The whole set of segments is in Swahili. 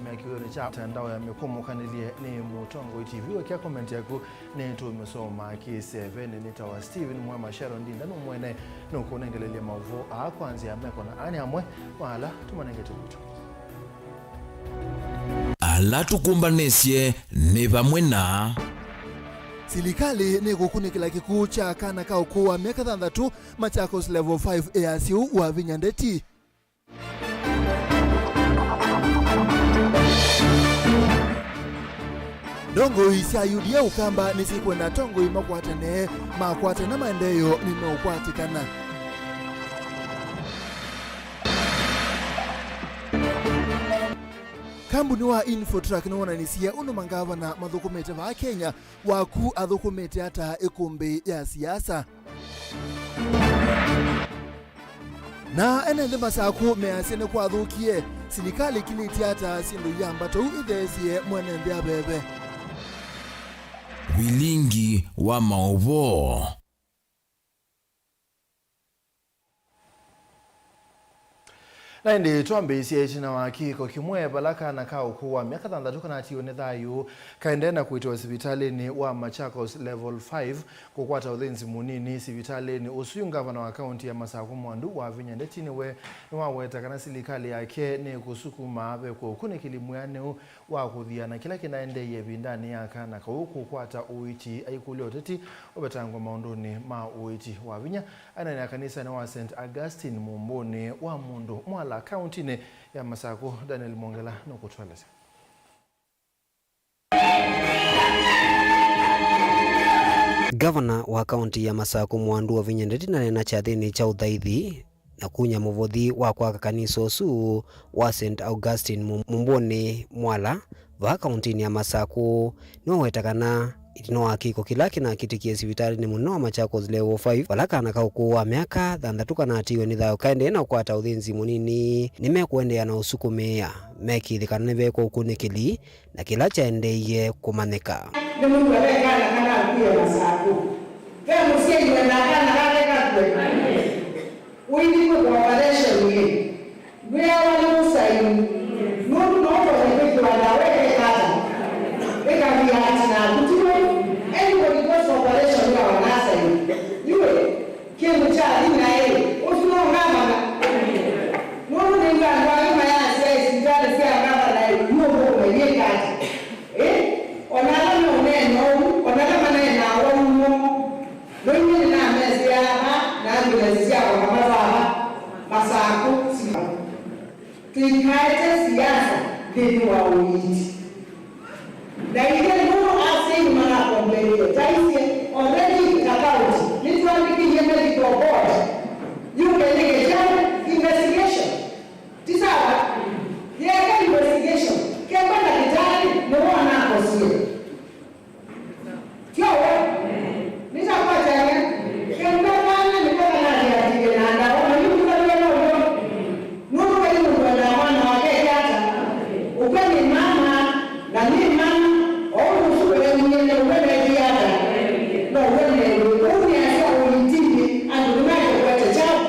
Mekiwe ni cha mtandao ya mekumukaniliye ni Mutongo TV wekia comment yako ni tumesoma ki7 ni tawa Steven MUEMA Sharon Ndinda no mwene no kunengelele Mauvoo akwanzia meko na ani amwe wala tumanengete buto ala tukumbanesye ne bamwe na Silikali ni kukunikila kikuu cha kana kaukuwa miaka 3 Machakos level 5 ASU wa Vinyandeti. Dongo isi ayudia ukamba nisikwe na tongo makwate na maendeyo nimeupatikana. Kambuni wa Infotrack ni wananisia mangava na madhukumete wa Kenya waku adhukumete hata ikumbi ya siasa. Na enende masaku measene kwa adhukie silikali kiliti hata sindu yambato idesie mwenende ya bebe. Vilingi wa Mauvoo. Na ndi tuambe isi na wakiko kimwe balaka na kaukuwa miaka 3 kana tione thayu kaendena kuitwa hospitalini wa Machakos level 5 kukwata uthenzi munini hospitalini usuyu gavana wa kaunti ya Masaku Mwandu wa Vinyandeti niwe waweta kana silikali yake ni kusukuma abe kukune kilimuyane wa kuthiana kila kinaende yebindani yaka na kukwata uiti aikulio teti obetangwa maondoni ma uiti wa Vinya ana na kanisa na wa St Augustine mumboni wa Mundu mwala kaunti ne ya Masaku. Daniel Mongela no kutwaleza. Governor wa kaunti ya Masaku Mwandu wa Vinyandeti na nena chathini cha uthaithi na kunya muvothi wa kwa kanisa osu wa St Augustine mumboni mwala wa kaunti ya Masaku no wetakana itino wakiko kila kina kitikie hospitali ni muno wa Machakos level 5 walaka na kaukuwa miaka 3 kana atiwe ni thayo kaende na kwata uthinzi munini nimekuendea na usukumea mekithikana nibeko ukunikili na kila chaendeye kumanika ni mundu wekana kana akuye Masaku kaya musiye yuenda kana rareka kwe uindi kwa operation ye wea wali usaini mundu nopo wepeki wadaweke kata weka viati na kutiwe anybody goes for operation ya wanasa yue kiemu cha adina ye usuna ungama mundu ninga kwa ya siya isitale siya ungama na yuo mwenye kata onala no neno onala manena womo nonye na mesia na ngezia kwa mababa Masaku si tuikaete siasa ndio wa uiti na ile ndio asili mara komplete taisi already account literally kinyeme kwa board you can get investigation tisawa yeah investigation kama na kitani no wana kosie kyo nisa kwa tena kama wana ni kwa nani atige na ndaona yuko kwa leo nuru kwa yuko kwa wana wake hata upeni mama na ni mama au usule mwenye wewe diada no wewe unia kwa ulitini andumake kwa chao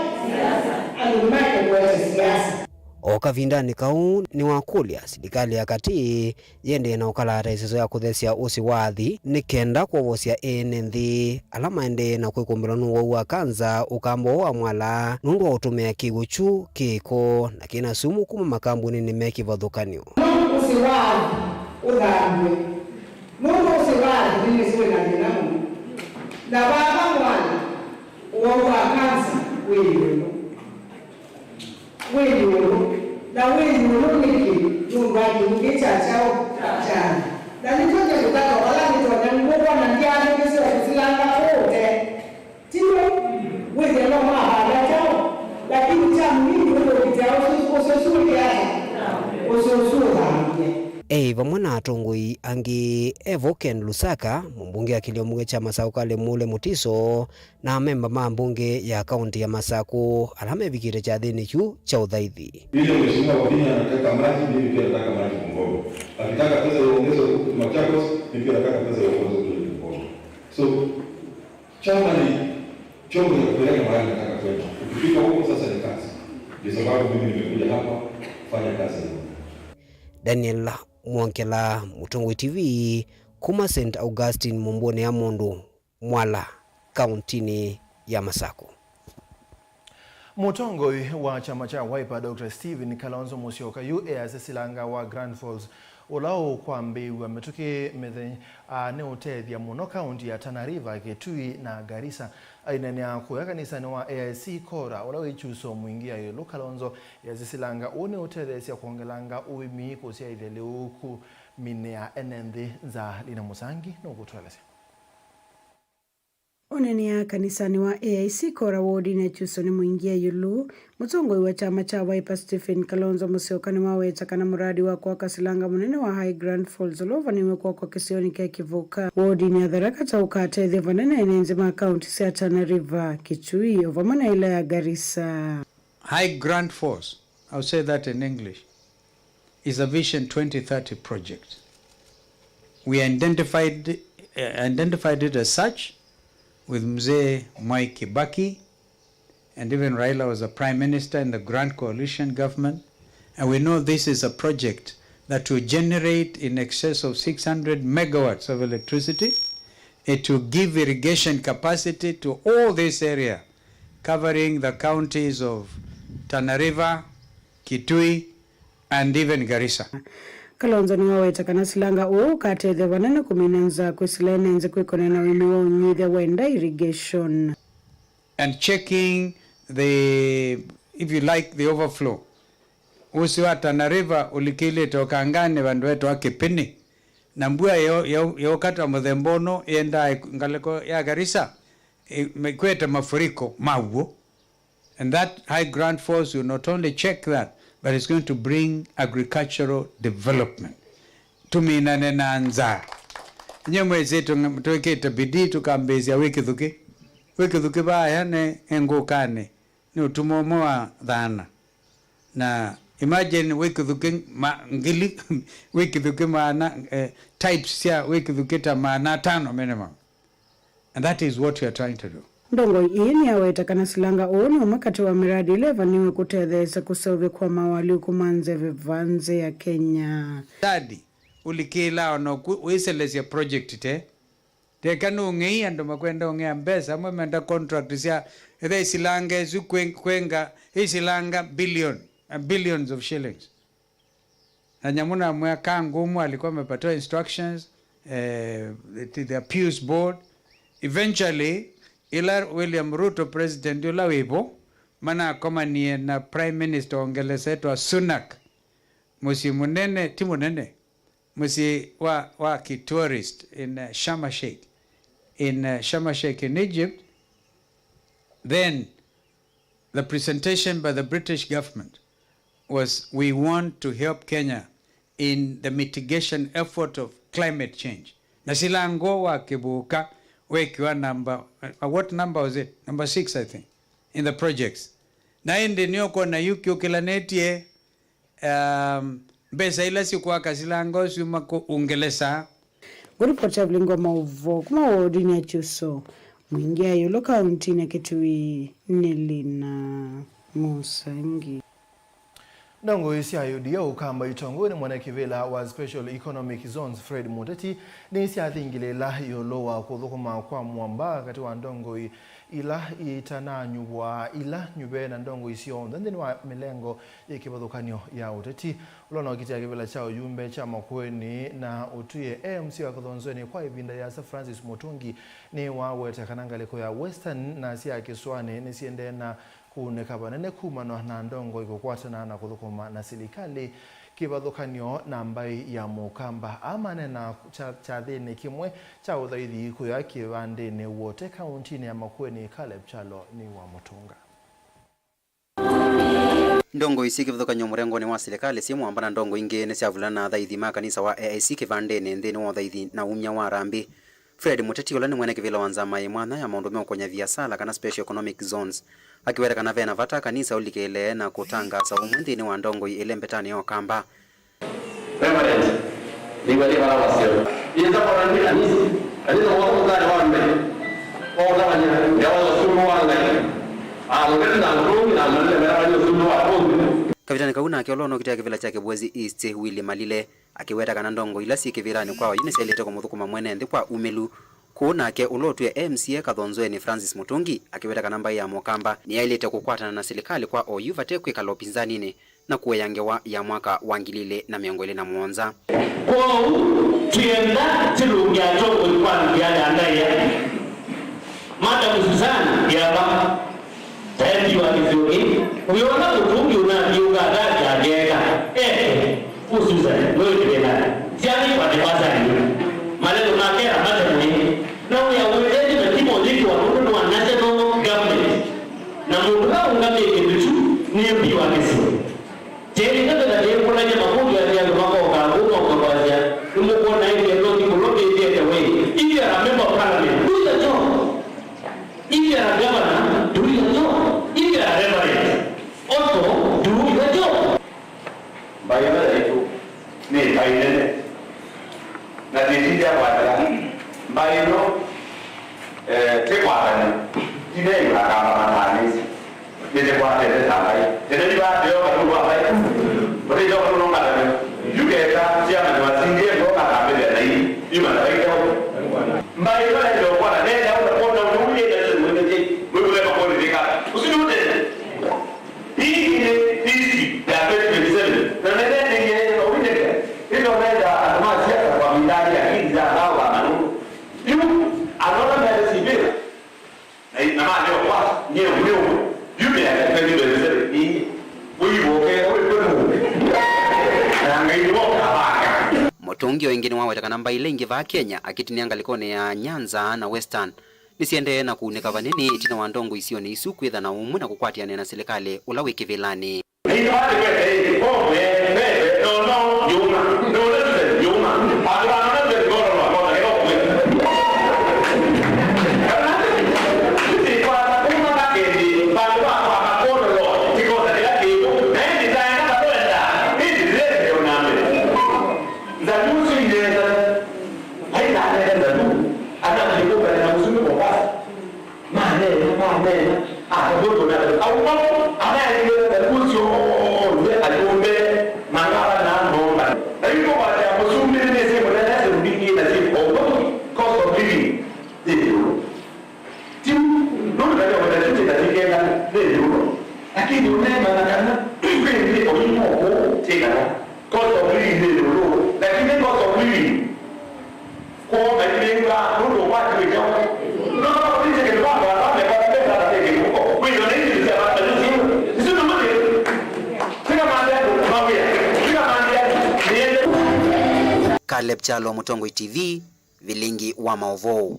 andumake kwa siasa okavindani kau ni wakulia silikali ya kati yende na ukalata isiso ya kuthesia usi wathi ni kenda kuovosia ene nthi alama ende na kwikumbira nuwa wa kanza ukambo wa mwala nundu wa utumia kiguchu kiko na kina sumu kuma makambuni ni meki vathukanio usi wathi udhamwe mungu usi wathi nini siwe na dinamu na baba mwana uwa kanza wewe na wewe unoniki nyumbani ungecha chao chana na nitoje kutaka wala nitoje ngoko na ndiani kesi ya kusilanga wote tiwe wewe ndio mama chao lakini cha mimi ndio kitao usosuri yake usosuri vamwe na atongoi angi Evoken Lusaka mbunge akilio muge cha Masaku kale mule mutiso na memba mambunge ya kaunti ya Masaku alame vikire cha dhini kiu cha uthaithi. Ile mheshimiwa Wavinya anataka maji, mimi pia nataka maji Mbogo. Akitaka pesa iongezwe Machakos, mimi pia nataka pesa iongezwe Mbogo. So chama ni chombo cha kupeleka mahali nataka kwenda. Ukifika huko sasa ni kazi. Kwa sababu mimi nimekuja hapa kufanya kazi. Daniel Mwankela, Mutongwe TV, kuma St. Augustine Mumbone ya Mondo, Mwala, kauntini ya Masako. Mutongwe wa chama cha Wiper Dr. Stephen Kalonzo Musyoka silanga wa Grand Falls ulao kwa mbiu ametuke methe ne utethia muno kaunti ya Tana River, Kitui na Garissa ainene ako ya kanisa ni wa AIC Kora ulao ichuso mwingia yolo Kalonzo silanga une utethesia kuongelanga uimi kusia ithele uku minea enende za Lina Musangi no gutwelese. Oneni ya kanisani wa AIC Kora wodi na chuso ni mwingia yulu. Mutongwe wa chama cha Wiper Stephen Kalonzo Musyoka ni maweta kana muradi wa kwa kasilanga munene wa High Grand Falls ulova ni wekwa kwa kisioni kia kivuka. Wodi ni adharaka cha ukate the vanena inenzima county sa Tana River, Kitui, ovamana ila ya Garissa. High Grand Falls, I'll say that in English, is a Vision 2030 project. We identified it as such with Mzee Mwai Kibaki, and even Raila was a prime minister in the Grand Coalition government. And we know this is a project that will generate in excess of 600 megawatts of electricity. It will give irrigation capacity to all this area, covering the counties of Tana River, Kitui, and even Garissa. Kalonzo ni waweta kana silanga kate the vanena kuminenza kusilene nze kuikonena wimi wa unyuithe wenda irrigation. And checking the, if you like, the overflow. Usi wa Tana River ulikile toka ngane vandu wetu wake pini. Na mbua yo kata mudhembono yenda ngaleko ya Garissa mekweta mafuriko Mauvoo. And that High Grand Falls will not only check that, but it's going to bring agricultural development. Tuminane na nza. Nyemwe zetu tuweketa bidii tukambezia wiki baya ne engokane ni utumomoa dhana. Na imagine wiki maana types ya wiki ta maana 5 minimum. And that is what we are trying to do. Ndongo ini aweta kana silanga oni umakati wa miradi 11 niwe kutethesa kusolve kwa mawali ukumanze vivanze ya Kenya. Daddy ulikila ono uiselesia project te kanu ngei ando makwenda ngea mbesa mwemenda contract sia ede silanga zu kwenga silanga billions of shillings. Na nyamuna mwaka ngumu alikuwa amepata instructions to the Peace Board. Eventually ila William Ruto president ula webo mana koma ni na prime minister ongelesetwa Sunak musi munene timunene musi wa ki tourist in Sharm el Sheikh in Egypt. Then the presentation by the British government was, we want to help Kenya in the mitigation effort of climate change. Na silango wa kibuka wekiwa number, what number was it? Number 6, I think, in the projects. Na indi niyoko na yuki ukilanetie besa ila sikuwa kasilango sumako ungelesa. Grupo chablingo Mauvoo kuma wodi ni chuso mwingia yolo kaunti na Kitui Lina Musangi. Ndongo isi ayudia ukamba itongoni mwanakivela wa Special Economic Zones Fred Muteti ni isi athingilela yolowa kuthukuma kwa mwamba kati wa ndongo ila itananyubwa ila nyube na ndongo isi onda ndeni wa milengo ikibadhukanyo ya uteti ulona wakiti ya kivela chao yumbe cha makweni na utuye AMC wa kathonzweni kwa ibinda ya Sir Francis Mutungi ni waweta kanangaliko ya Western na siya kiswane ni siende na kunekaba nene kumano na ndongo ikukwatana na kuthukuma na silikali kibadhukanyo na mbai ya mukamba amane na chathini kimwe cha uthaithi kuya kivandini wote kauntini ya Makueni. Caleb Chalo ni wa Mutunga. Ndongo isi kibadhukanyo murengo ni wa silikali simu ambana ndongo ingi nesi avulana thaithi makanisa wa AIC kivandini nthini wa thaithi na umya wa rambi. Fred Muteti ula ni mwene kivila wanzama imwana ya maundu meokonya viasala kana Special Economic Zones akiwera kana vena vata kanisa ulikele na kutanga sa umundini wa ndongo ile mbetani yo kamba. Reverend liwali wala wasio inza kwa ndani kanisa kanisa wako mzani wa mbele kwa kama ya wala sumu wa ndani ngenda nguru na mbele mera wa sumu wa Kavitani kauna akiolono kitia kivila chake Bwezi East Willy Malile akiweta kana ndongo ila si kivirani kwao uniselete kwa muthukuma mwene nthi kwa umelu kuona ke ulotwe MCA Kathonzoeni Francis Mutungi akiweta kana mbai ya Mokamba ni yailete kukwatana na serikali kwa OU vatekwe kala upinzanini na kuweyangewa ya mwaka wa 2027 kwa tuenda tilungia toko kwa ndiana ndaya mata Suzana yaba tayari wa kizuri uliona Mutungi unajiunga dada jega Suzana wewe tena siani kwa tebazani maneno makera mata mwenye na uyawezaji na kimo liki wa mundu wa national government na mundu wa ungamye kibitu ni mbi wa kisi jeli nata na jeli kuna jema mundu ya diya lumako ukaguka ukabazia umuko na hivi ya loti kulote hivi ya way if you are a member of parliament do your job, if you are a governor do your job, if you are a reverend also do your job. Bayana itu ni bayana na tijia wala bayano tekwatani tine la kama manani tine kwa tene sabai tene ni ba dio ka ruwa bai bari jo ko no ngala yuke ta sia ma wa singe ko ka ka be dai ima dai ko mbai ba jo kwa ne ja ko no no ni da mu ne ji mu le ko ni ka usinu de ni da be be zele na ne ne no ni de ilo ne da ma sia kwa midani ya kinza hawa manu yu anona me recibir ai na ma leo kwa nyeo yu me ya pe ni be zele ni wibo ke o ko no na ngai wo ka ba Mutungi wengine wao watakana mbai lengi va Kenya akitinia ngalikone ya Nyanza na Western nisiende na kuuneka vanini tina wandongo isio ni isu kwitha na umu na kukwatiana na serikali ulawe kivilani Caleb Chalo, Mutongo TV, Vilingi wa Mauvoo.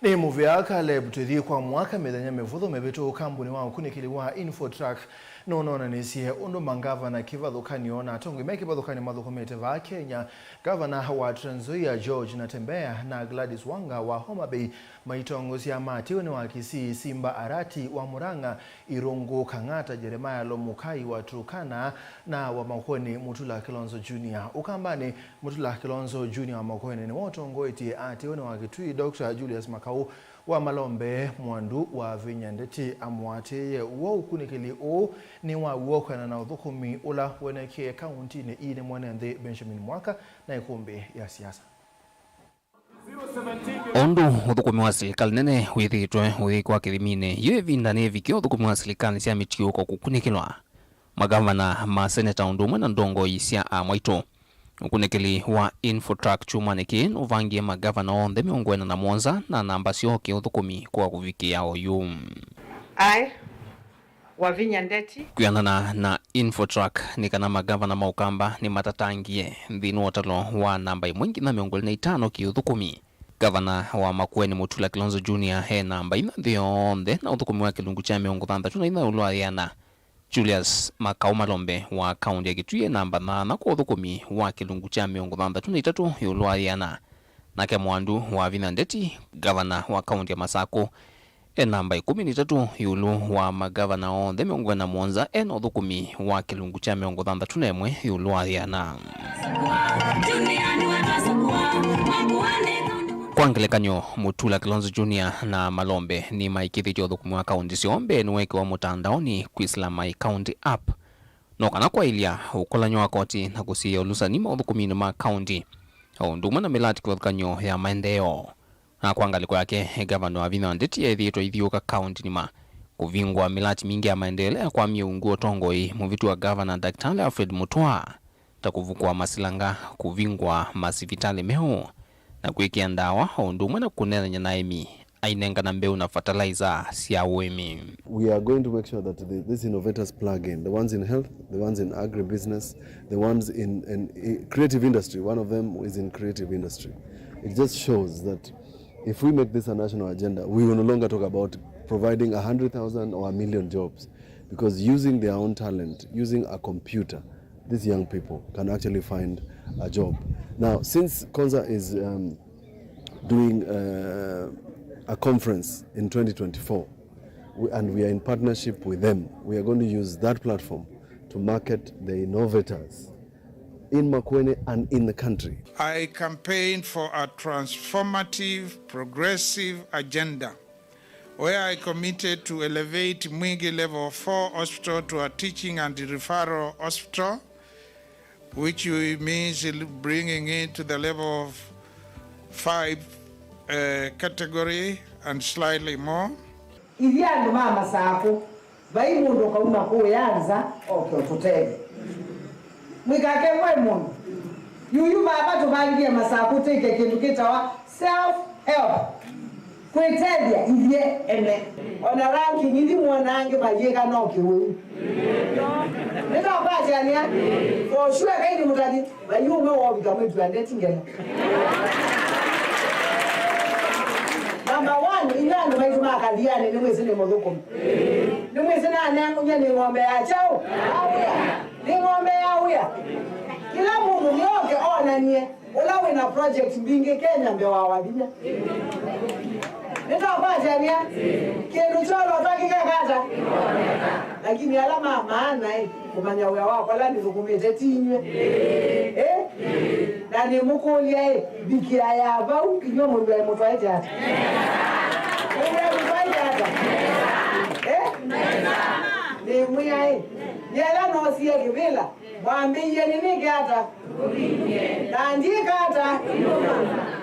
Ni movie ya Caleb TV kwa mwaka medanya mevutho mebeto ukambuni wao kunikili wa Infotrack nonona nisiye undo mangava na kivadhukani ona tongo meki badhukani madhukomete va Kenya Governor wa Trans Nzoia George Natembea na Gladys Wanga wa Homa Bay maitongozi ya matiwe ni wa Kisii Simba Arati wa Murang'a Irungu Kang'ata Jeremiah Lomukai wa Turkana na wa Makueni Mutula Kilonzo Junior ukambani Mutula Kilonzo Junior wa Makueni ni wotongoiti atiwe ni wa Kitui Dr. Julius Makau wa Malombe mwandu wa Vinyandeti amwate wo ukunikili o ni wa uokana na uthukumi ula weneke kaunti ni ine mwanende Benjamin Mwaka na ikumbi ya siasa. Ondo uthukumi wa serikali nene withitwe kwa kithimine yue vindane vikio uthukumi wa serikali cia mitiuko kukunikilwa magavana ma seneta undumwe na ndongo isia amwaito ukunikili wa Infotrack chumaniki uvangie magavana onthe miongwena na mwonza na namba sioke uthukumi kwa kuvikia oyu wa Vinyandeti kuyanana na Infotrack ni kana magavana maukamba ni matatangie nthini wotalo wa namba imwengi na miongwena 5 ki uthukumi. Gavana wa Makueni Mutula Kilonzo Junior he namba ina thionthe na uthukumi wa kilungu cha miongo 6 na ina ulwayana. Julius Makau Malombe wa kaunti ya Kitui namba 8 kwa uthukumi wa kilungu cha miongo 33 yulwayana. Nake mwandu wa Vinyandeti gavana wa kaunti ya Masako namba 13 yulu wa magavana onthe miongwe na mwonza uthukumi wa kilungu cha miongo 61 yulwayana. Kwa ngelekanyo Mutula Kilonzo Junior na Malombe ni maikithitio thukumu wa kaunti ciombe niweke wa mutandaoni kwisila my county app no kana kwa ilia ukolanyo wa koti na kusiya ulusani mauthukumini ma kaunti au nduma na milati kwa ya maendeleo na kwa ngaliko yake gavana wa Vilingi ndeti yethitwa ithiuka kaunti nima kuvingwa milati mingi ya maendeleo kwa miungu tongoi muvitu wa gavana Dr. Alfred Mutua takuvukwa masilanga kuvingwa masivitali meho na kuikia ndawa nduma na kunena naimi ainenga na mbeu na fertilizer sia uemi. We are going to make sure that these innovators plug in, the ones in health, the ones in agribusiness, the ones in creative industry. One of them is in creative industry. It just shows that if we make this a national agenda, we will no longer talk about providing 100,000 or 1 million jobs, because using their own talent, using a computer, these young people can actually find a job. Now, since Konza is doing a conference in 2024, and we are in partnership with them, we are going to use that platform to market the innovators in Makueni and in the country. I campaigned for a transformative, progressive agenda where I committed to elevate Mwingi Level 4 Hospital to a teaching and referral hospital, which means bringing it to the level of 5 category and slightly more. Iliando mama sako vai mundu kauna kuyanza okototege mwikake mwe mundu yuyu baba tubangie masako teke kindu kitawa self help kwetebya ivye ene ona rangi nili mwanange bajeka nokiwe nenda kwacha nia for sure kaidi mutadi bayume wobika mwetu andetingela. Number 1, inyandu maituma akaliane ni mwezi ni mothukumu. Ni mwezi na anengunya ni ng'ombe ya chao. Awia. Ni ng'ombe ya uya. Kila mundu nioke ona nie. Ula wina project mbingi Kenya mbe wawabinya. Nita kwacha nia. Kindu cholo otakika kata. Lakini alama maana kumanya uya wako ala nizukumete tinywe. Na ni mukulia bikira ya bau kinyo mundu ya mutu aite hata. Ni mwiya yela no siya kibila mwambiye nini kata na ndika hata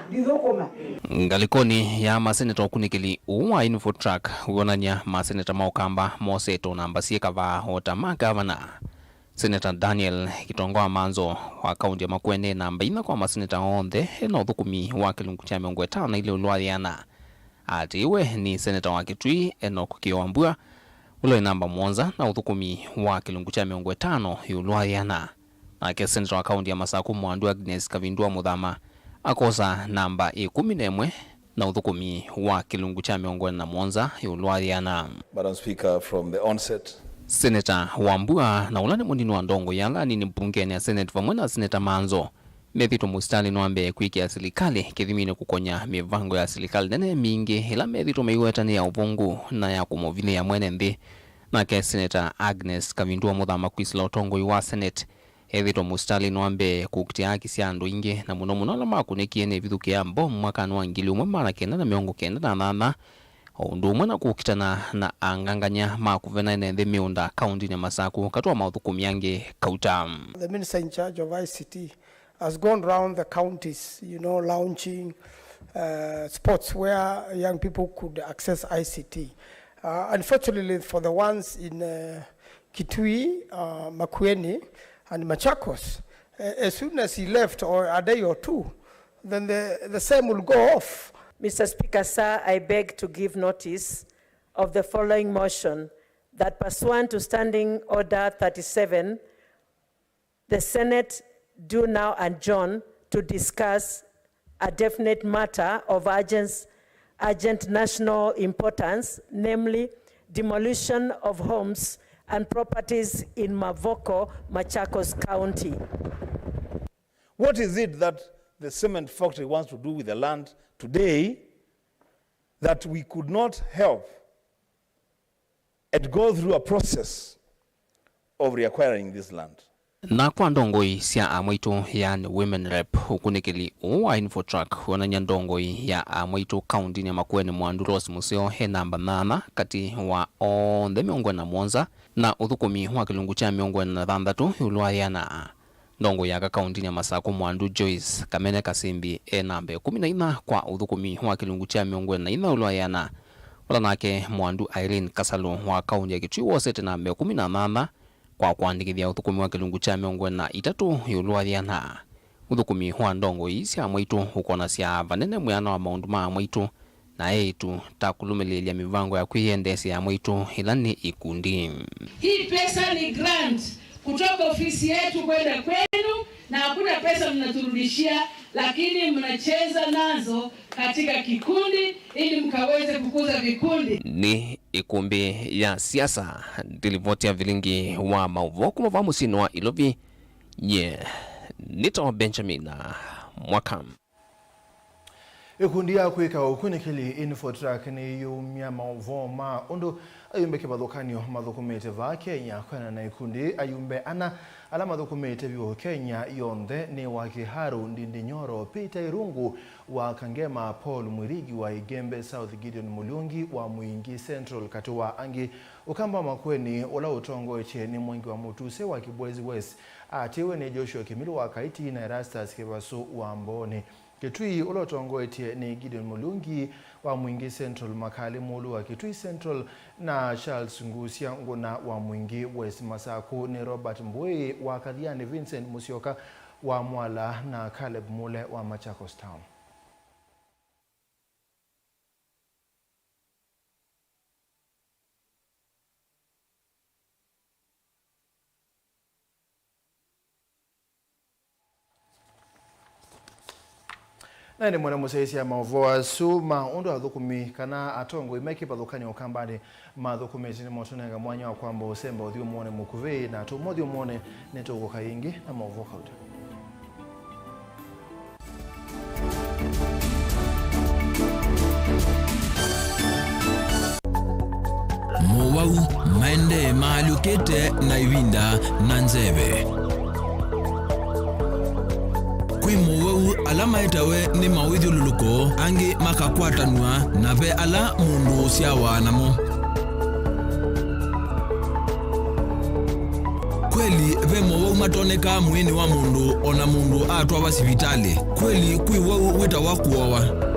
dizokoma ngalikoni ya maseneta okunikili uwa infotrack uonanya maseneta maukamba moseto na mbasie kava hota magavana. Senator Daniel Kitongoa Manzo wa kaunti ya Makueni na mbaina kwa maseneta onthe na uthukumi wa kilungu cha miongo 5 na ile ulwathiana ati iwe ni seneta wa Kitui Enoch Kiwambua ulo namba Mwanza na uthukumi wa kilungu cha miongo 5 ulwathiana na ke seneta wa kaunti ya Masaku Mwandu Agnes Kavindua Muthama akosa namba 11 na uthukumi wa kilungu cha miongo 4 Mwanza ulwathiana. Madam Speaker, from the onset Senator Wambua na ulane munini wa ndongo yala ni mbungeni ya Senate vamwe na Senator Manzo methito mustali nwambe kwiki ya serikali kithimine kukonya mivango ya serikali nene mingi ila methito meiwetani ya ubungu na ya kumovile ya mwene nthi na ke Senator Agnes Kavindua Muthama kwisila utongo wa Senate ethito mustali nwambe kukitia kisi andu ingi na muno muno alama kunikie ne vithuki ya mbomu mwaka wa 1998 ndumwe na kukitana na anganganya makuvena nende miunda kaunti ya Masaku katwa mauthukumu yange kauta. The minister in charge of ICT has gone round the counties, launching spots where young people could access ICT. Unfortunately for the ones in Kitui, Makueni and Machakos, as soon as he left or a day or two, then the same will go off. Mr. Speaker, sir, I beg to give notice of the following motion that pursuant to Standing Order 37, the Senate do now adjourn to discuss a definite matter of urgent national importance, namely demolition of homes and properties in Mauvoo, Machakos County. What is it that the cement factory wants to do with the land today that we could not help and go through a process of reacquiring this land? Na kwa ndongoi sia amwitu yani women rep ukunikili uwa Infotrack wananya ndongoi ya amwitu county ya Makueni Mwandu Rose Museo he namba 8 kati wa the miongo na Mwanza na uthukumi wa kilungu cha miongo na 6 ulwayana ndongo ya county ya Masako Mwandu Joyce Kamene Kasimbi namba 14 kwa uthukumi wa kilungu cha miongo na 4 ulwayana wala nake Mwandu Irene Kasalo wa county ya Kitui wasete namba 18 kwa kuandikithia uthukumi wa kilungu cha miongo na 3 yulwathiana uthukumi wa ndongo isi amwitu ukona sia vanene mwana wa maundu ma amwitu na eitu takulumililia mivango ya kuiendesha amwitu ilani ikundi. Hii pesa ni grant kutoka ofisi yetu kwenda kwenu na hakuna pesa mnaturudishia, lakini mnacheza nazo katika kikundi ili mkaweze kukuza vikundi. Ni ikumbi ya siasa dilivotia Vilingi wa Mauvoo kumafahamu sinwa ilovi nito Benjamin Mwakam. Ikundi ya kuika ukunikili Infotrack ni yumya Mauvoo ma undu ayumbe kibathukanio mathukumite va Kenya kwena na ikundi ayumbe ana ala mathukumite vyo Kenya yonthe ni wa Kiharu Ndindi Nyoro Peter Irungu wa Kangema Paul Mwirigi wa Igembe South Gideon Mulungi wa Muingi Central katuwa angi ukamba Makueni ula utongo eche ni mwengi wa Mutuse wa Kibwezi West atiwe ni Joshua Kimilu wa Kaiti na Erastus Kibasu wa Mboni. Kitui ulotongo etie ni Gideon Mulungi wa Muingi Central Makali Mulu wa Kitui Central na Charles Ngusia Nguna wa Muingi West Masaku ni Robert Mbui wa Kadhiani Vincent Musioka wa Mwala na Caleb Mule wa Machakos Town. Nani mwana musaisi ya Mauvoo su maundu athukumi kana atongo imeki pathukani okambani mathukumiti ni motonega mwanya wa kwamba usemba uthio muone mukuvi na tumothio muone netugo kaingi na Mauvoo kauta. Mauvoo maende maalukete na iwinda na nzeve. Kwi Mauvoo alama itawe ni mawithio luluko angi makakwatanwa na ve ala mundu sia wanamo. Kweli ve Mauvoo matoneka mwini wa mundu ona mundu atwa wa sivitali. Kweli kwi wau wita wakuowa.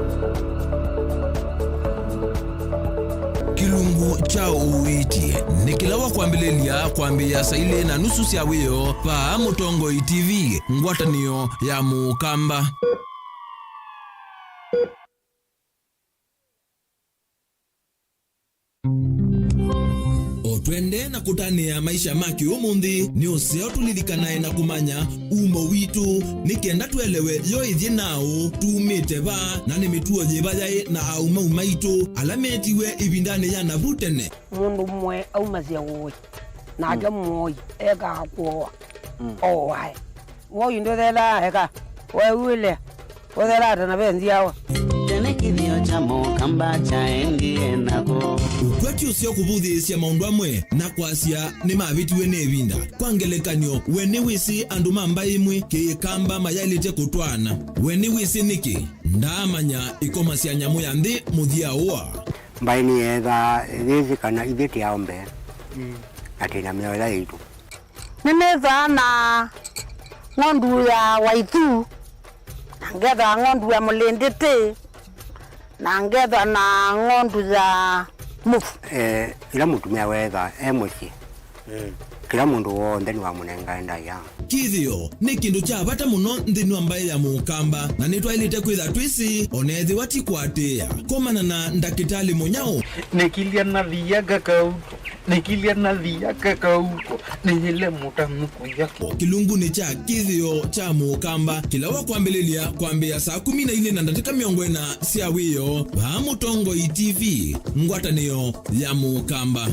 Kilungu cha uiti nikilawa kwambilelia kwambia saile na nusu sia wiyo pa Mutongo TV ngwatanio ya Mukamba. Otwende na kutania maisha maki umundi ni useo tulirikanae na kumanya umo witu nikenda tuelewe yo ithie nao tumite ba na ni mituo jibajae na auma umaitu alametiwe ibindane ya navutene mundu mwe aumazia woi na ake mwoi eka akwoa owai woi ndo thela eka wewile wethela atana benzi yawa Tenekithio cha Mukamba cha engi enako ukweki usio kubuthisya maundu amwe na kwasia ni mavitiwe ni vinda kwangelekanyo weni wisi andu mamba imwe kiikamba mayalite kutwana weni wisi niki ndamanya ikomasya nyamu ya nthi muthia uwa mbaini etha thithi kana ithiti ya ombe atina miola yitu nimetha na ngondu ya waithu na ngetha ngondu ya mulinditi na ngetha na ngondu za mufu ila mutumia wetha muci kila mundu wonthe ni wa munenga ndaya kithio ni kindu cha bata muno nthini wa mbai ya Mukamba na nitwailite kwitha twisi onethi watikwatia komana na ndakitali munyao nikilia na thiaga kauto nikilia na thiaga kauto nile mutamuku yako kilungu ni cha kithio cha Mukamba kila wa kwambililia kwambia saa 14 na dakika 40 cia wiyo pa Mutongo TV ngwatanio ya Mukamba.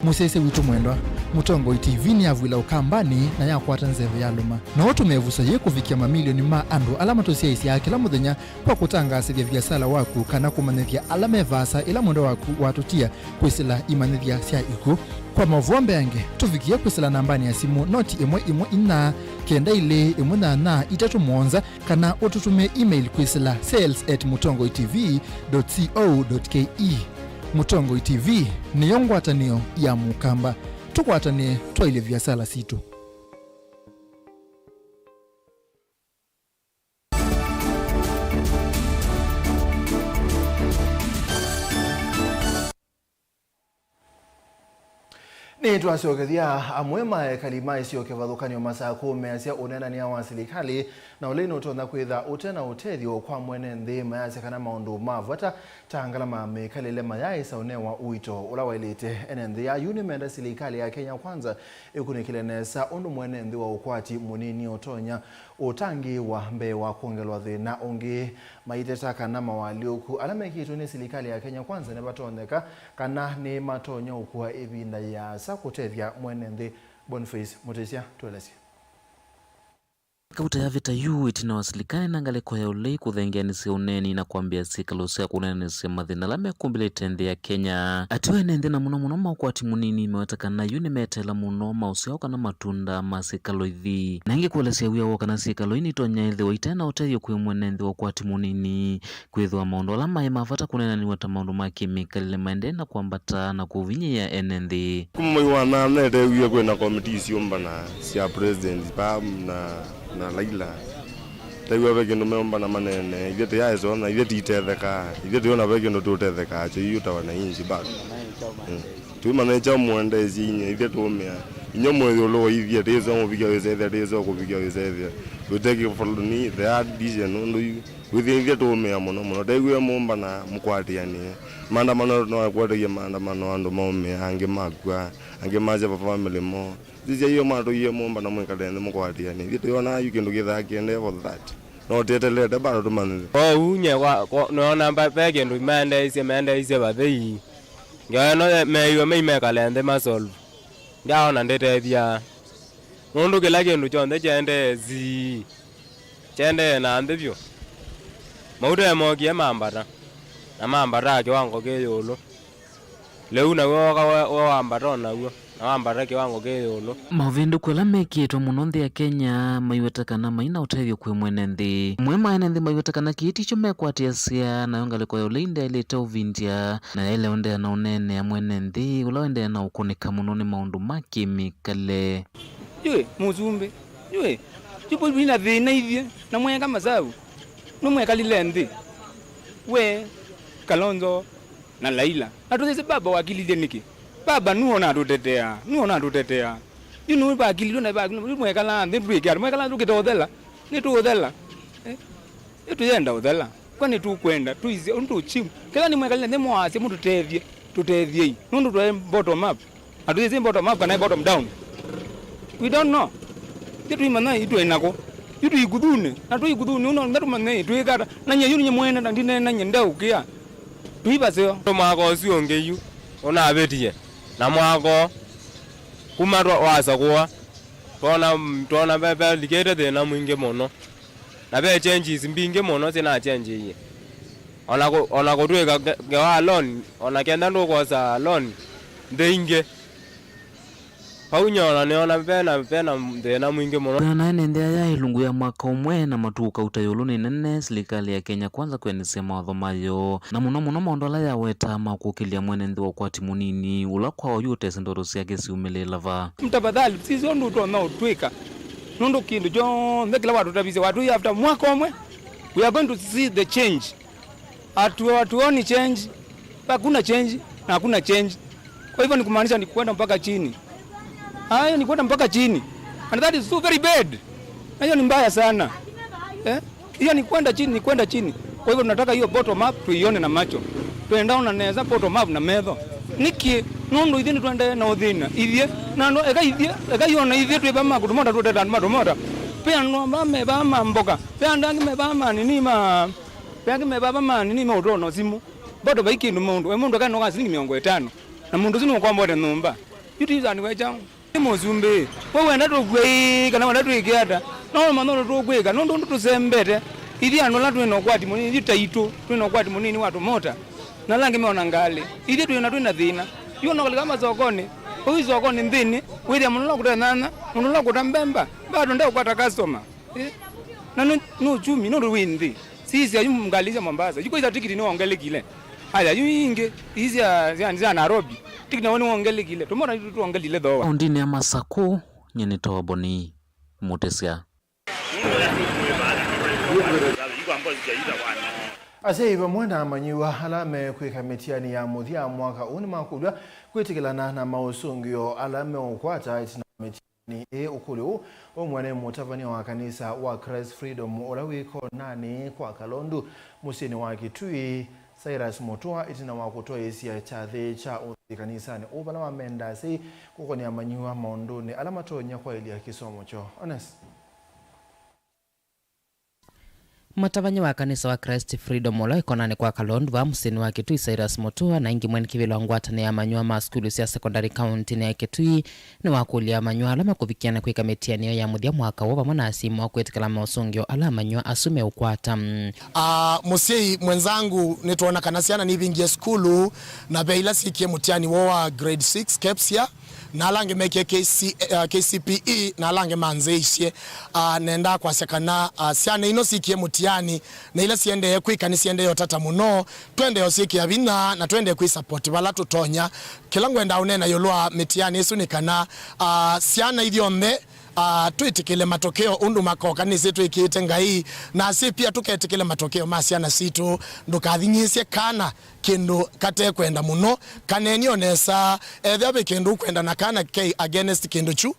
musese witu mwendwa Mutongo TV ni avwila ukambani na yakwata nzeve ya luma na otumevusa ye kuvikia mamilioni ma andu alama tosia isi ya kila muthenya kwa kutangasa vya biasala waku kana kumanithia alama vasa ila mwendo waku watutia kwisila imanithia sia iku kwa Mauvoo yange tuvikia kwisila nambani ya simu noti imwe ina kenda ile imwe na itatu mwonza kana ututume email kwisila sales@mutongotv.co.ke. Mutongo TV ni yongwatanio ya mukamba tukwatanie twaile biasala situ. Ni tuasiogethia MUEMA kalima isio kevathukanio masaa 10 asia unena ni wa serikali na ulino utona kwitha utena utethio kwa mwene nthi mayase kana maundu mavata tangala mamekalele mayai saunewa uito ula wailite enenthi ya unimenda serikali ya Kenya Kwanza ikunikilenesa undu mwene nthi wa ukwati munini otonya utangi wa mbe wa kuongelwa thina ungi maiteta kana mawalioku alama kitu ni serikali ya Kenya Kwanza ne batoneka kana ni matonya ukua ibinda ya sakutethia mwene nthi. Boniface Mutesia tueleze. Kauta ya vita yu itina wasilikani na ngaleko ya ulei kuthengia nisi uneni na kuambia sikalusia kunena nisi mathina lame kumbile tende ya Kenya. Atiwe nende na muno maukwati munini mewataka na yuni metela muno mausiauka na matunda masikalo ithi. Na ingi kuwalesia uya waka na sikalo ini tonya ithi wa itena uterio kwe mwenende wa kwati munini. Kwethwa maondo lama ya mafata kunena ni wata maondo makimikalile maende na kuambata na kuvinye ya enende. Kumaiwana nete uya kwe na komitisi umbana siya president pam na laila taiwa veke no meomba na manene ivete ya eso na ivete itetheka ivete ona veke no tutetheka cho yuta wana inji bado tu mana cha muende zinye ivete omea inyo moyo lo ivete zo mo biga weze zo ko biga weze we take for ni the hard decision no within ivete omea mono taiwa momba na mkwati yani manda mano no kwata ye manda mano ando mome ange magwa ange maje pa family mo Zizia hiyo mato hiyo momba na mwekalende mkwati yani vitu yona yukindu kitha kiende for that no tetelete bado tumane unye no namba pege ndo mende ise bathei ngano meyo mekalende masolve ngaona ndete bia mundu kila kindu chonde chende na ndivyo maude mogie mambara na mambara kiwango keyolo leo na wa ambara na wo awambara kiwango keyolo mavindu kwela mekitwa muno nthi ya Kenya maiwetakana maina utethio kwe mwene nthi MUEMA ene nthi maiwetakana kiiti cho mekwatia sia na yongaleko ya uleinde ilete uvindia na ile onde na unene ya mwene nthi ulawende na ukunika muno ni maundu makimikale yue muzumbe yue chipo bina thina ithie na mwenga masabu no mwekalile nthi we Kalonzo na Laila atuzese baba wakilile niki baba nuona tutetea yunu ba akili na ba mwekala nthi bwikar mwekala tukitothela ni tuothela etu yenda othela kwani tukwenda tuize untu chimu kila ni mwekala nthi mwase mtu tutethie nundu twa bottom up atuzese bottom up kana bottom down we don't know kitu imana itu enako itu igudune na tu igudune uno ngatu mane tu igata nanye yunu nyemwena na ndine nanye ndaukia tuibaseo to mako siongeyu ona abetie na mwako kumarwa wasa kwa tona bebe likete de na mwinge mono na be changes mbinge mono sina change yi ona ko tuega ga alone ona kenda ndo ko sa alone ndeinge paunyona neona pena de na mwinge mono na ene ndia ya ilungu ya mwaka umwe na matuka utayolo ni nene serikali ya Kenya Kwanza kwenisema wathomayo na muno maondola ya weta makukilia mwene nthi wa kwati munini ula kwa yute sindoro siake siumelela va mtafadhali sisi ondu tona utwika nondo kindu jo ndekila watu tabise watu after mwaka umwe we are going to see the change hatuoni change hakuna change na hakuna change kwa hivyo ni kumaanisha ni kwenda mpaka chini hayo ni kwenda mpaka chini and that is so very bad hiyo ni mbaya sana hiyo ni kwenda chini kwa hivyo tunataka hiyo bottom up tuione na macho tuenda na neza bottom up na medho niki nondo ithini twende na uthina ithie nando eka yona ithie tweba makutumoda tuteta matumota pia no mame ba mamboka pia ndangi meba mani ma utono simu bodo baiki ndo mundu kana no kasi ni 50 na mundu sino kwa mbode numba yuti zani wecha mozumbe wewe ndato gwe kana ndato ikiata no manoro to gwe kana ndo tuzembete ili anola twino kwati munini taito twino kwati munini watu mota nalange meona ngale ili twina dhina yuno kama zokone uizo okone ndini wili amunola kutanana munola kutambemba bado ndio kwata customer na no chumi no windi sisi ayu mngaliza Mombasa yuko iza tikiti ni ongelekile haya yinge hizi za Nairobi tikiti woni ongelekile tumona tu ongelile doa ondini ya Masako nyene toboni mutesia ase iba mwenda amanyiwa alame kwikamitiani ya muthia mwaka uni makudwa kwitikilana na mausungio alame ukwata itina mitiani ukulu umwane mutavani wa kanisa wa Christ Freedom ulawiko nani kwa Kalondu musini wa Kitui Cyrus Mutua itina wa kutoa isia chathe cha kanisani ubana wa mendasi kuko ni amanyiwa maondoni alama tonya kwa ili ya kisomo cho honest. Mutavanyi wa kanisa wa Christ Freedom Olo ikonani kwa Kalondu wa musini wa Kitui Cyrus Mutua na ingi mweni kivilo ngwatane ya manyua maskulu ya secondary county na ya Kitui ni wakulia manyua alama kuvikiana kwika metiani ya mudia mwaka wova mwana asimu wa kuetikala mausungio ala manyua asume ukwata. Musei mwenzangu nituona kanasiana ni vingie skulu na beila sikie mutiani wa grade 6 Kepsia na alange meke KCPE na alange manzeishe nenda kwa sekana siana ino sikie mutiani na ila siende kwika siende yotata muno twende yosiki ya vina na twende kui support wala tutonya kila ngwenda unena yolua mitiani isu nikana siana hivyo mbe tuitikile matokeo undu makoka ni situ ikiitenga hii na si pia tuketikile matokeo masiana situ ndukathinyisye kana kindu kate kwenda muno kaneni onesa ethabe kindu kwenda na kana ke against kindu chu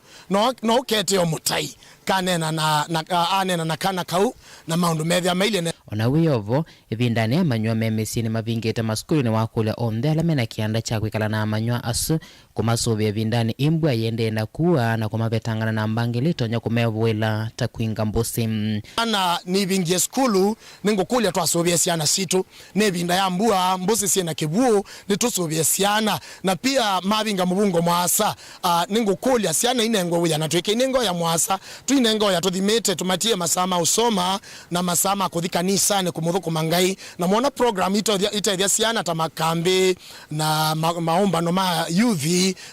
no kete o mutai kanena na anena na kana kau na maundu methia maile ona wiyovo ivindani amanyua memesini mavingite maskulu ni wakule onde alamena kianda cha kwikala na amanyua asu kumasuvia vindani imbwa yende na kuwa na kumavetangana na mbangilito nya kumewela takwinga mbusi ana ni vingie skulu ningukulia twasuvia siana situ ne vinda ya mbusi siena kibuo nitusuvia siana na pia mavinga mubungo mwasa ningukulia siana inengo uya na tuike inengo ya mwasa tuinengo ya tuthimete tumatie masama usoma na masama kuthika nisane kumuthuku mangai na muona program itaithia siana tamakambi na maomba no ma youth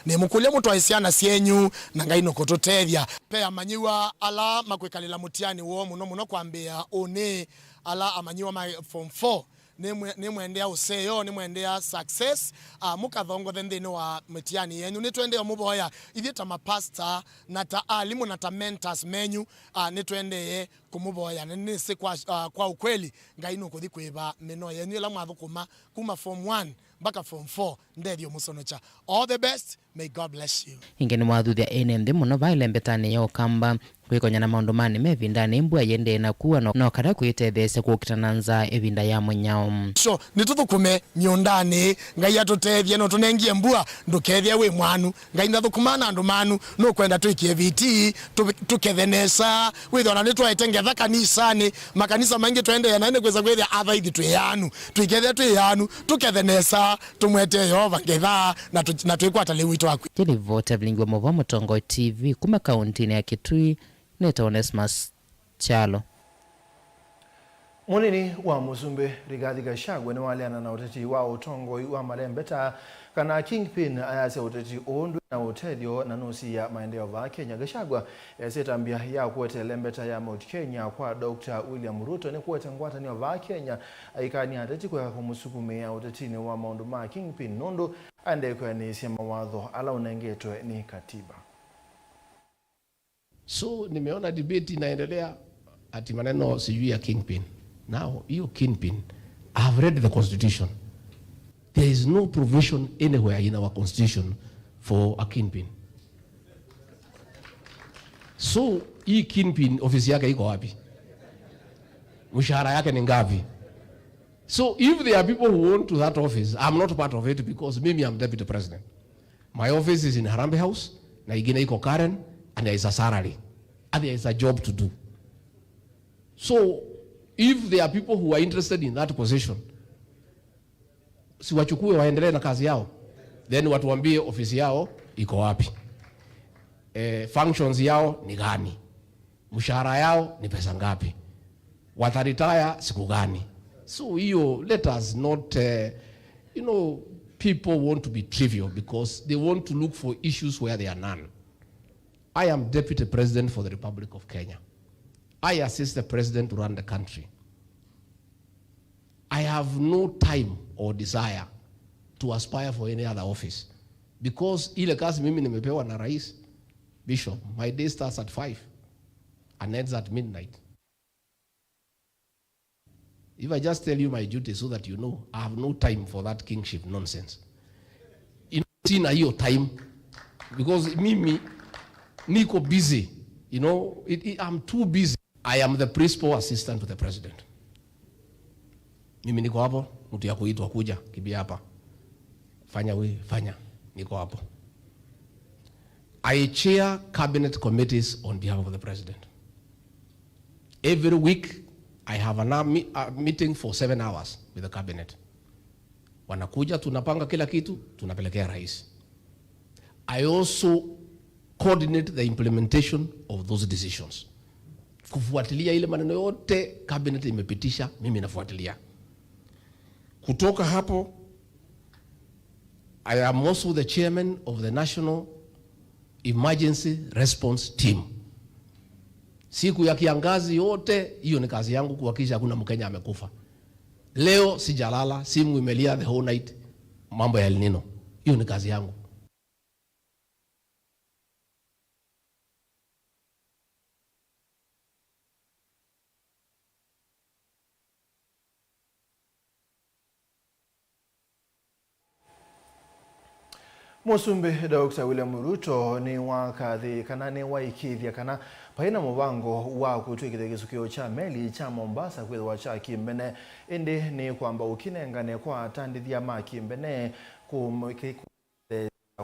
ni mukulia mutu aisiana sienyu na ngai no kututethia pea manyiwa ala makwekalila mutiani wo muno kwambia one ala amanyiwa ma form 4 ni mwendea useyo ni mwendea success mukathongo thende wa mutiani yenyu ni twende muboya ithita mapasta na ta alimu na ta mentors menyu ni twende kumuboya ni si kwa ukweli ngai no kuthi kwiba meno yenyu la mwathukuma kuma form 1 mpaka form 4 ndedio musonocha all the best, may God bless you. Ingeni mwadhuthia enembe muno vaile mbetani ya ukamba kwikonya na maundu mani mevindani imbua yende na kuwa no kada kuitethese kukitananza evinda ya mwenyao so nituthukume miondani ngai atutethie no tunengie mbua ndukethia we mwanu ngai nathukumana andu manu no kwenda tuikie viti tukethenesa withona ni twaitengetha kanisani makanisa maingi twende yana ni kweza kwethia athaithi twiyanu twikethia twiyanu tukethenesa tumwete Yehova ngetha na twikwata lewi twaku tili vote Vilingi wa Mauvoo Mutongo TV kuma kauntini ya Kitui neta Onesmus Chalo. Munini wa Musumbe Rigathi Gachagua ni waliana na uteti wa utongo wa malembeta kana kingpin ayase uteti ondu na utedio na nusi ya maendeleo va Kenya. Gachagua yasetambia ya kuwete lembeta ya Mount Kenya kwa Dr. William Ruto ni kuwete ngwata ni va Kenya aikani ateti kwa kumusukume ya uteti ni wa maundu ma kingpin nondo ande kwa ni sema wadho ala unengetwe ni katiba. So nimeona debate inaendelea ati maneno sijui ya kingpin. Now, you kingpin, I have read the constitution. There is no provision anywhere in our constitution for a kingpin. So, hii kingpin ofisi yake iko wapi? Mshahara yake ni ngapi? So, if there are people who want to that office, I'm not part of it because maybe I'm deputy president. My office is in Harambee House, na igine iko Karen, and there is a salary, and there is a job to do. So, if there are people who are interested in that position, si wachukue waendelee na kazi yao, then watuambie ofisi yao iko wapi? Functions yao ni gani? Mshahara yao ni pesa ngapi? Wataretire siku gani? So let us not, people want to be trivial because they want to look for issues where there are none. I am Deputy President for the Republic of Kenya. I assist the President to run the country. I have no time or desire to aspire for any other office because ile kazi mimi nimepewa na Rais Bishop, my day starts at 5 and ends at midnight. If I just tell you my duty so that you know, I have no time for that kingship nonsense. Sina hiyo time because mimi niko busy, I'm too busy. I am the principal assistant to the president. Mimi niko hapo, mtu ya kuitwa kuja kibia hapa. Fanya, niko hapo. I chair cabinet committees on behalf of the president. Every week, I have a meeting for 7 hours with the cabinet. Wanakuja, tunapanga kila kitu, tunapelekea rais. I also coordinate the implementation of those decisions. Kufuatilia ile maneno yote cabinet imepitisha, mimi nafuatilia. Kutoka hapo, I am also the chairman of the National Emergency Response Team. Siku ya kiangazi yote, hiyo ni kazi yangu kuhakikisha hakuna Mkenya amekufa. Leo sijalala, simu imelia the whole night, mambo ya El Nino. Hiyo ni kazi yangu. Musumbi Dr. William Ruto ni wakathi kana ni waikithia kana paina mubango wa kutwikithia gisukio cha meli cha Mombasa kwithwa cha kimbene indi ni kwamba ukinengane kwa tandithia ma kimbene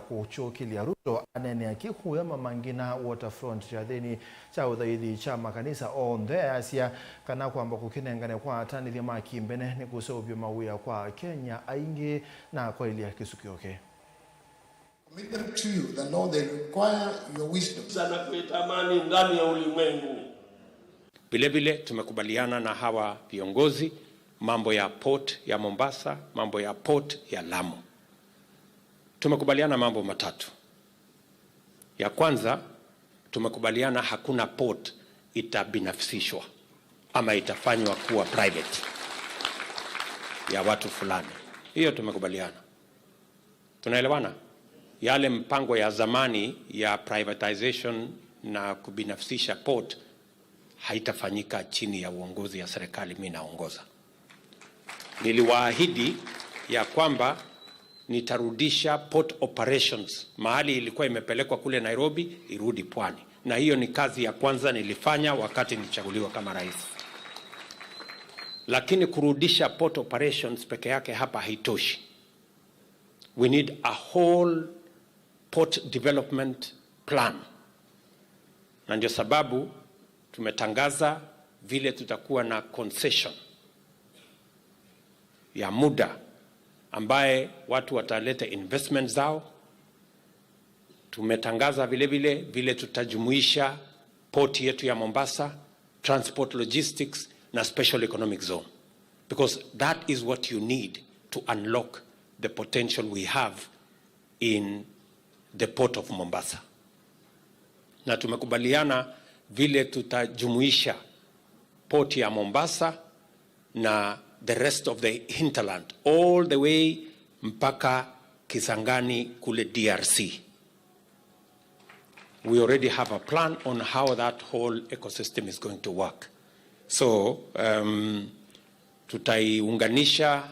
kuchokilia Ruto anene akikuya mamangina waterfront ya thini cha uthaithi cha makanisa on the Asia kana kwamba kukinengane kwa tandithia ma kimbene ni kusobyo mawia kwa Kenya aingi na kwa ilia kisukio ke. Committed to you, the Lord, they require your wisdom. Sana kuitamani ndani ya ulimwengu. Vile tumekubaliana na hawa viongozi mambo ya port ya Mombasa, mambo ya port ya Lamu. Tumekubaliana mambo matatu. Ya kwanza, tumekubaliana hakuna port itabinafsishwa ama itafanywa kuwa private ya watu fulani. Hiyo tumekubaliana. Tunaelewana? Yale mpango ya zamani ya privatization na kubinafsisha port haitafanyika chini ya uongozi ya serikali mimi naongoza. Niliwaahidi ya kwamba nitarudisha port operations mahali ilikuwa imepelekwa kule Nairobi irudi pwani. Na hiyo ni kazi ya kwanza nilifanya wakati nilichaguliwa kama rais. Lakini kurudisha port operations peke yake hapa haitoshi. We need a whole port development plan. Na ndio sababu tumetangaza vile tutakuwa na concession ya muda ambaye watu wataleta investment zao. Tumetangaza vile tutajumuisha port yetu ya Mombasa, transport logistics na special economic zone. Because that is what you need to unlock the potential we have in the port of Mombasa. Na tumekubaliana vile tutajumuisha port ya Mombasa na the rest of the hinterland all the way mpaka Kisangani kule DRC. We already have a plan on how that whole ecosystem is going to work. So tutaiunganisha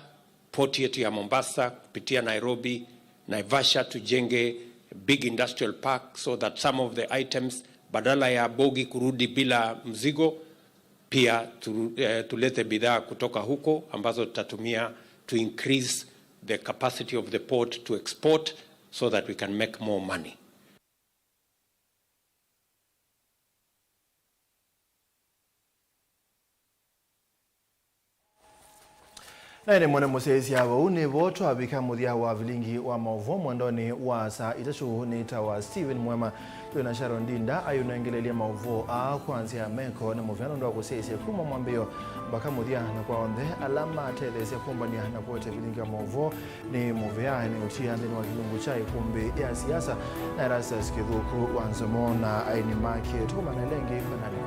port yetu ya Mombasa kupitia Nairobi, Naivasha, tujenge big industrial park so that some of the items badala ya bogi kurudi bila mzigo pia tulete bidhaa kutoka huko ambazo tutatumia to increase the capacity of the port to export so that we can make more money. Naine mwana musesi haba uni voto abika muthia wa Vilingi wa Mauvoo mwandoni wa saa itashu nita wa Steven MUEMA na Sharon Ndinda ayunengelelia Mauvoo kuanzia meko na muvyano ndo kusesi kuma mwambio baka muthia na kwa onde alama teleze kumbania na kuote Vilingi wa Mauvoo ni muvya ni utia ndeni wa kilungu chai kumbi ya siasa na rasa skidhuku wanzomona aini make tukuma na lengi kwa nani